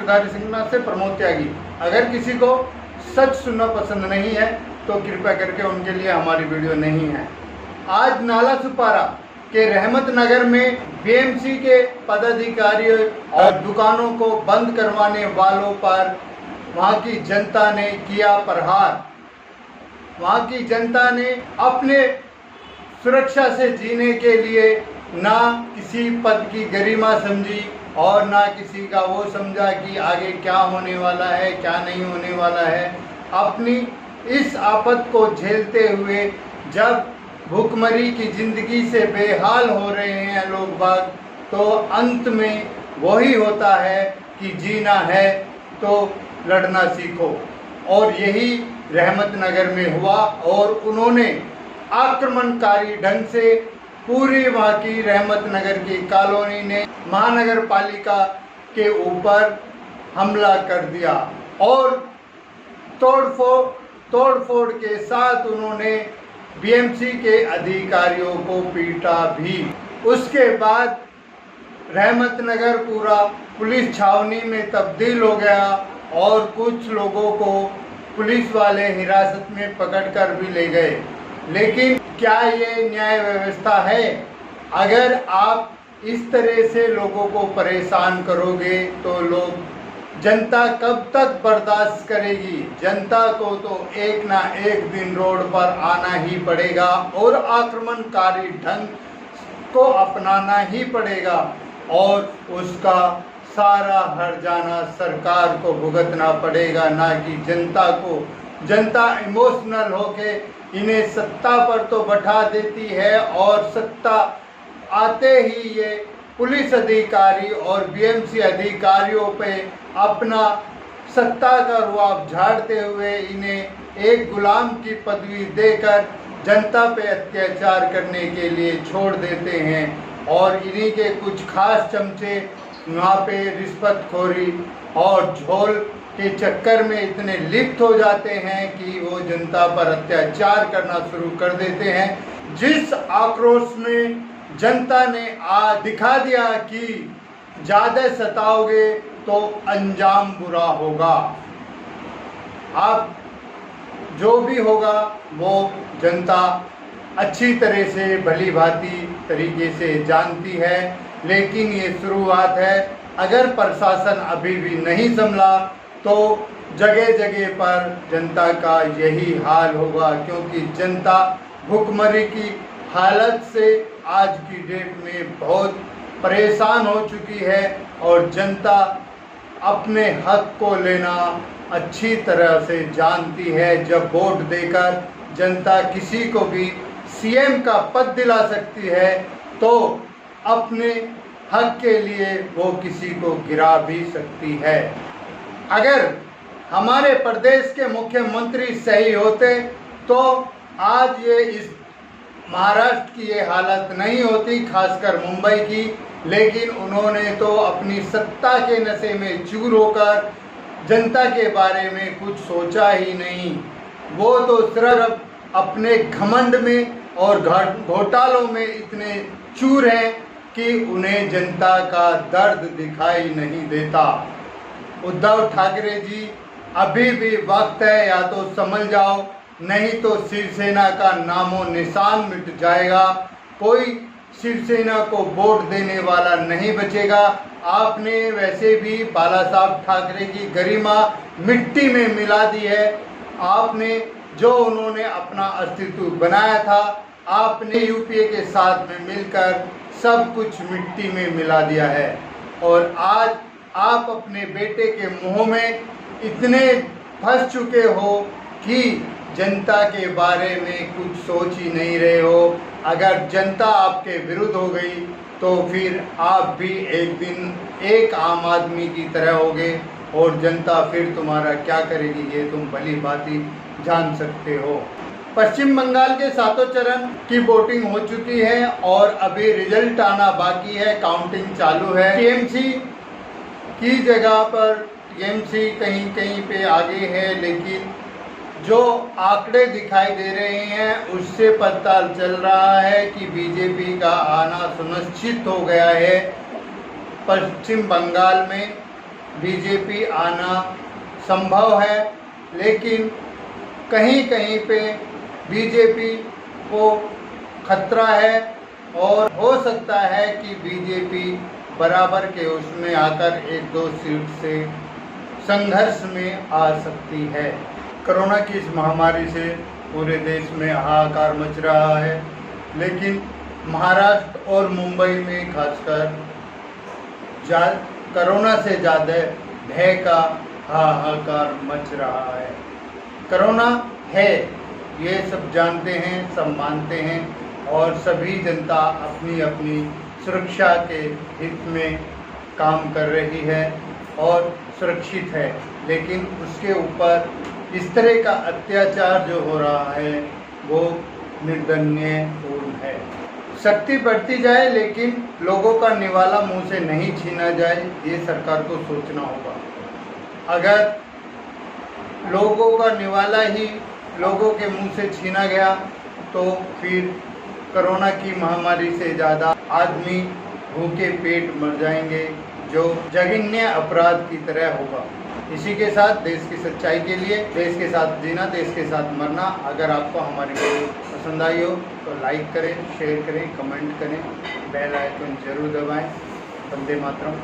दुधारी सिंगना से प्रमोद त्यागी। अगर किसी को सच सुनना पसंद नहीं है तो कृपया करके उनके लिए हमारी वीडियो नहीं है। आज नाला सुपारा के रहमत नगर में बीएमसी के पदाधिकारियों और दुकानों को बंद करवाने वालों पर वहां की जनता ने किया प्रहार। वहां की जनता ने अपने सुरक्षा से जीने के लिए ना किसी पद की गरिमा समझी और ना किसी का वो समझा कि आगे क्या होने वाला है क्या नहीं होने वाला है। अपनी इस आफत को झेलते हुए जब भूखमरी की जिंदगी से बेहाल हो रहे हैं लोग बाग, तो अंत में वही होता है कि जीना है तो लड़ना सीखो। और यही रहमत नगर में हुआ और उन्होंने आक्रमणकारी ढंग से पूरी वहाँ की रहमत नगर की कॉलोनी ने महानगर पालिका के ऊपर हमला कर दिया और तोड़फोड़ के साथ उन्होंने बीएमसी के अधिकारियों को पीटा भी। उसके बाद रहमत नगर पूरा पुलिस छावनी में तब्दील हो गया और कुछ लोगों को पुलिस वाले हिरासत में पकड़कर भी ले गए। लेकिन क्या ये न्याय व्यवस्था है? अगर आप इस तरह से लोगों को परेशान करोगे तो जनता कब तक बर्दाश्त करेगी? जनता को तो एक ना एक दिन रोड पर आना ही पड़ेगा और आक्रमणकारी ढंग को अपनाना ही पड़ेगा और उसका सारा हर्जाना सरकार को भुगतना पड़ेगा, ना कि जनता को। जनता इमोशनल होके इन्हें सत्ता पर तो बैठा देती है और सत्ता आते ही ये पुलिस अधिकारी और बीएमसी अधिकारियों पे अपना सत्ता का रुआब झाड़ते हुए इन्हें एक गुलाम की पदवी देकर जनता पे अत्याचार करने के लिए छोड़ देते हैं। और इन्हीं के कुछ खास चमचे वहाँ पे रिश्वतखोरी और झोल के चक्कर में इतने लिप्त हो जाते हैं कि वो जनता पर अत्याचार करना शुरू कर देते हैं। जिस आक्रोश में जनता ने दिखा दिया कि ज़्यादा सताओगे तो अंजाम बुरा होगा। अब जो भी होगा वो जनता अच्छी तरह से भली भांति तरीके से जानती है, लेकिन ये शुरुआत है। अगर प्रशासन अभी भी नहीं संभला तो जगह जगह पर जनता का यही हाल होगा, क्योंकि जनता भूखमरी की हालत से आज की डेट में बहुत परेशान हो चुकी है और जनता अपने हक को लेना अच्छी तरह से जानती है। जब वोट देकर जनता किसी को भी सीएम का पद दिला सकती है तो अपने हक के लिए वो किसी को गिरा भी सकती है। अगर हमारे प्रदेश के मुख्यमंत्री सही होते तो आज ये इस महाराष्ट्र की ये हालत नहीं होती, खासकर मुंबई की। लेकिन उन्होंने तो अपनी सत्ता के नशे में चूर होकर जनता के बारे में कुछ सोचा ही नहीं। वो तो सिर्फ अपने घमंड में और घोटालों में इतने चूर हैं कि उन्हें जनता का दर्द दिखाई नहीं देता। उद्धव ठाकरे जी, अभी भी वक्त है, या तो समझ जाओ, नहीं तो शिवसेना का नामो निशान मिट जाएगा। कोई शिवसेना को वोट देने वाला नहीं बचेगा। आपने वैसे भी बाला साहब ठाकरे की गरिमा मिट्टी में मिला दी है। आपने जो उन्होंने अपना अस्तित्व बनाया था, आपने यूपीए के साथ में मिलकर सब कुछ मिट्टी में मिला दिया है। और आज आप अपने बेटे के मुंह में इतने फंस चुके हो कि जनता के बारे में कुछ सोच ही नहीं रहे हो। अगर जनता आपके विरुद्ध हो गई तो फिर आप भी एक दिन एक आम आदमी की तरह होगे और जनता फिर तुम्हारा क्या करेगी ये तुम भली भांति जान सकते हो। पश्चिम बंगाल के 7 चरण की वोटिंग हो चुकी है और अभी रिजल्ट आना बाकी है, काउंटिंग चालू है। टीएमसी की जगह पर टीएमसी कहीं कहीं पे आगे है, लेकिन जो आंकड़े दिखाई दे रहे हैं उससे पता चल रहा है कि बीजेपी का आना सुनिश्चित हो गया है पश्चिम बंगाल में। बीजेपी आना संभव है, लेकिन कहीं कहीं पे बीजेपी को खतरा है और हो सकता है कि बीजेपी बराबर के उसमें आकर 1-2 सीट से संघर्ष में आ सकती है। कोरोना की इस महामारी से पूरे देश में हाहाकार मच रहा है, लेकिन महाराष्ट्र और मुंबई में खासकर कोरोना से ज़्यादा भय का हाहाकार मच रहा है। कोरोना है, ये सब जानते हैं, सब मानते हैं और सभी जनता अपनी अपनी सुरक्षा के हित में काम कर रही है और सुरक्षित है, लेकिन उसके ऊपर इस तरह का अत्याचार जो हो रहा है वो निर्दयपूर्ण है। शक्ति बढ़ती जाए लेकिन लोगों का निवाला मुंह से नहीं छीना जाए, ये सरकार को सोचना होगा। अगर लोगों का निवाला ही लोगों के मुंह से छीना गया तो फिर कोरोना की महामारी से ज़्यादा आदमी भूखे पेट मर जाएंगे, जो जघन्य अपराध की तरह होगा। इसी के साथ देश की सच्चाई के लिए देश के साथ जीना, देश के साथ मरना। अगर आपको हमारी वीडियो पसंद आई हो तो लाइक करें, शेयर करें, कमेंट करें, बेल आइकन जरूर दबाएं। वंदे मातरम।